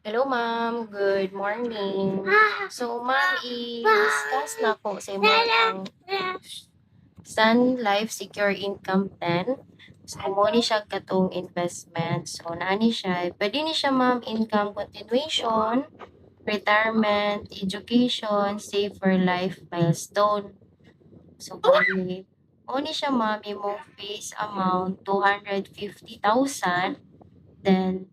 Hello, ma'am. Good morning. So, ma'am, i-discuss na po sa imo ang Sun Life Secure Income Plan. So, mo ni siya katong investment. So, naani siya. Pwede ni siya, ma'am, income continuation, retirement, education, save for life milestone. So, bali, mo ni siya, ma'am, imong face amount 250,000. Then,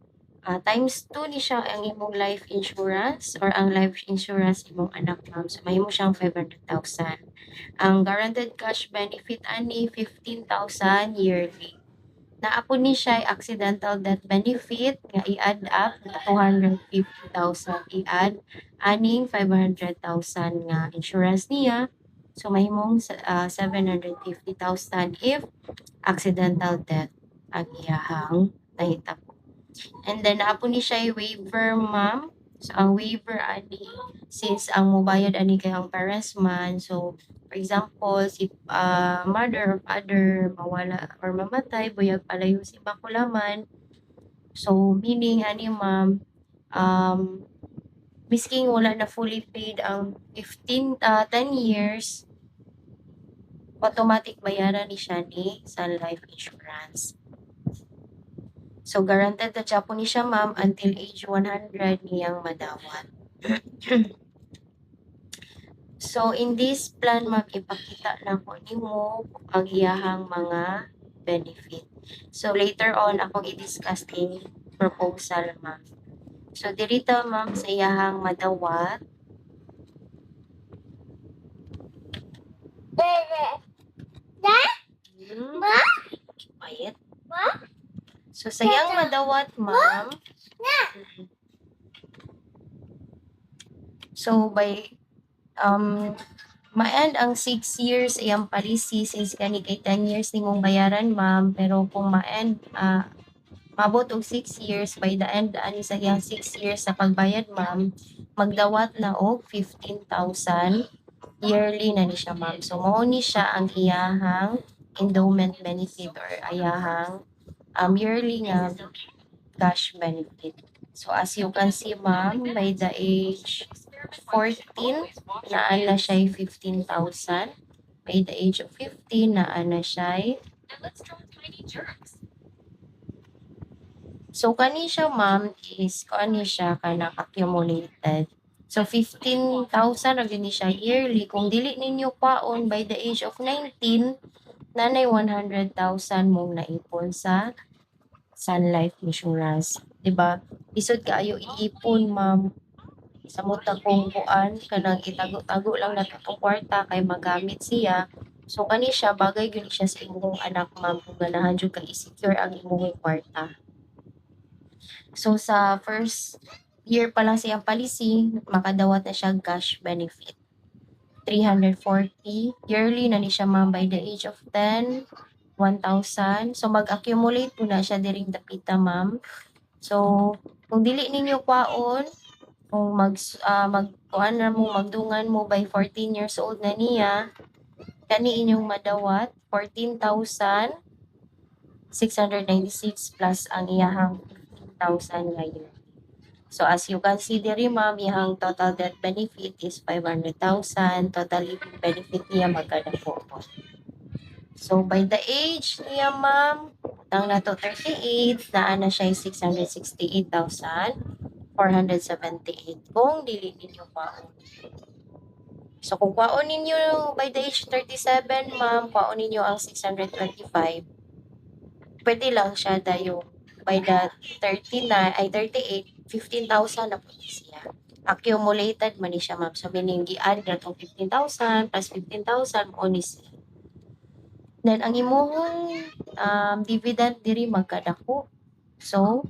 times 2 ni siya ang imong life insurance or ang life insurance imong anak, ma'am. So, mahimo siyang 500,000. Ang guaranteed cash benefit ani 15,000 yearly. Naapon ni siya accidental death benefit nga i-add up na 250,000 i-add aning 500,000 nga insurance niya. So mahimong 750,000 if accidental death ang iyahang nahitabo. And then naapon ni siya waiver, ma'am. So ang waiver ani since ang mobayad ani kay ang parents man, so for example si mother or father mawala or mamatay buyag palayo si bakulaman, so meaning ani ma'am, misking wala na fully paid ang 10 years, automatic bayaran ni siya ni Sun Life Insurance. So guaranteed na siya po ni siya, ma'am, until age 100 niyang madawat. So, in this plan, ma'am, ipakita lang ko nimo ang iyahang mga benefit. So, later on, akong i-discuss yung proposal, ma'am. So, dirito, ma'am, sa iyahang madawat. Quiet. So, sa iyang madawat, ma'am. So, by ma-end ang 6 years iyang policy since kani kay 10 years nimong bayaran, ma'am, pero kung ma-end mabot og 6 years, by the end ani sa iyang 6 years sa pagbayad, ma'am, magdawat na og 15,000 yearly na ni siya, ma'am. So mao ni siya ang iyahang endowment benefit or iyahang yearly nga cash benefit. So as you can see, ma'am, by the age 14, naan na siya 15,000. By the age of 15, naan na siya. So, kani siya, ma'am, is, kani siya, kana accumulated. So, 15,000 ra gani siya yearly. Kung dili ninyo paon by the age of 19, nanay 100,000 mong naipon sa Sun Life Insurance. Diba? Isod kaayo iipon, ma'am. Sa muta kung kuan, kanang itago-tago lang na itong kwarta kay magamit siya. So, kani siya, bagay yun siya sa imong anak, ma'am, kung ganahan dyan ka i-secure ang imong kwarta. So, sa first year pa lang siyang policy, makadawat na siya cash benefit. 340 yearly na ni siya, ma'am, by the age of 10, 1,000. So, mag-accumulate po na siya diring dapita, ma'am. So, kung dili ninyo kwaon, kung kuan na mo, magdungan mo by 14 years old na niya, kani inyong madawat, 14,696 plus ang iyahang 15,000 ngayon. So, as you can see diri, ma'am, iyang total death benefit is 500,000. Total living benefit niya magkano po. So, by the age niya, ma'am, tang na to 38, naan na siya 668,478 kung dili ninyo kwaon. So, kung kwaon ninyo by the age 37, ma'am, kwaon ninyo ang 625, pwede lang siya dayo by the 38, 15,000 na po siya. Accumulated man ni siya, ma'am. So, meaning, i-add na itong 15,000 plus 15,000 mo ni siya. Then, ang imong dividend diri magkadako. So,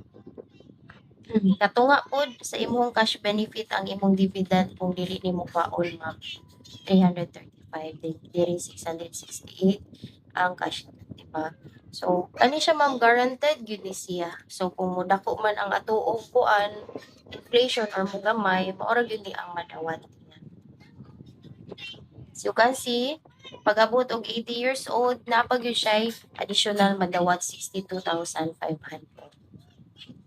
katunga po sa imong cash benefit ang imong dividend kung dili nimo kwaon, ma'am. 335, diri 668 ang cash, diba? So, ani siya, ma'am, guaranteed yun ni siya. So, kung mudako man ang atuong kuan, inflation or mugamay, maorag yun ni ang madawat niya. So, you can see, pag-abot og 80 years old, napag yun siya additional madawat 62,500.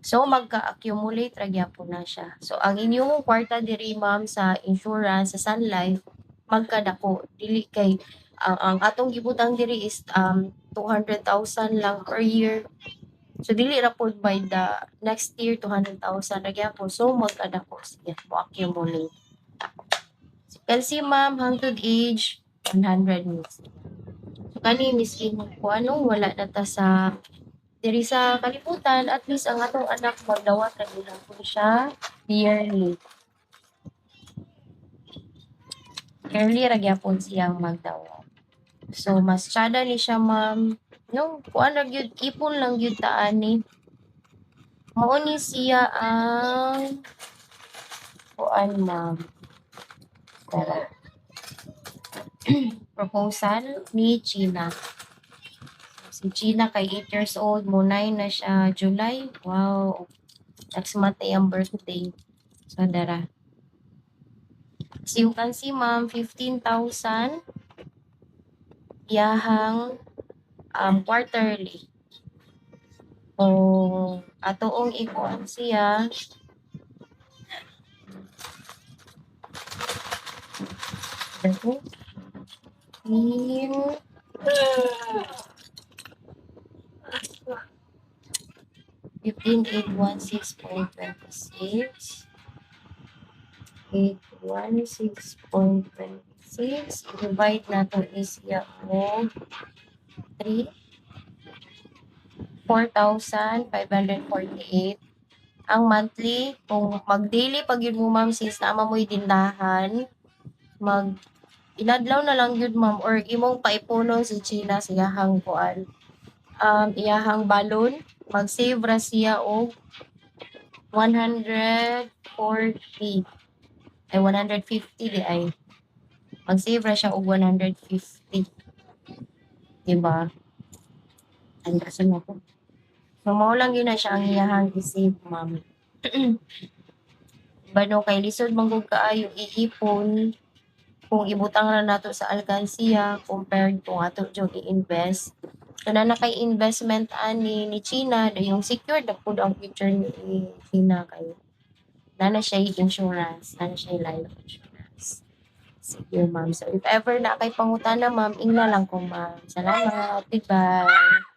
So, magka-accumulate ra gyapon na siya. So, ang inyong kwarta diri ma'am sa insurance, sa Sun Life, magkadako. Dili kay ang atong gibutang diri is 200,000 lang per year. So, dili ra pod by the next year 200,000 ra gyapon. So, magkadako siya mo accumulate. So, LC ma'am hangtod age 100 miss. So, kani miskin ko anong wala na ta sa diri sa kalibutan, at least ang atong anak magdawat ra gyud po siya yearly. Yearly ra gyapon siyang magdawat. So mas tsada ni siya ma'am. No, kuan ra gyud ipon lang gyud ta ani. Mao ni siya ang kuan ma'am. Tara. Proposal ni Gina. Si Gina kay 8 years old, mo 9 na siya July. Wow. Next month ay ang birthday. So dara. So you can see ma'am 15,000 iyahang quarterly. Kung atoong ikuan siya in 15,816.26 816.26 divide nato is siya o 3 4,548 ang monthly. Kung mag-daily pag yun mo ma'am, since naama mo'y dindahan, mag inadlaw na lang yun ma'am, or imong paipunon si China sa iyahang kuan, iyahang balon, mag-save ra siya og 140 ay 150 di ay mag-save ra siya og 150, diba? Ang kasi mo ko. So, mao lang yun na siya ang iyahang i-save ma'am. Bano kay lisod manggug kaayo iipon kung ibutang ra nato sa alkansiya compared kung ato jud i-invest. Kana na kay investment ani ni China, yung secured na pud ang future ni China kay nana siya insurance, nana siya life insurance. Sige ma'am. So if ever na kay pangutana ma'am, ingna lang ko ma'am. Salamat. Goodbye.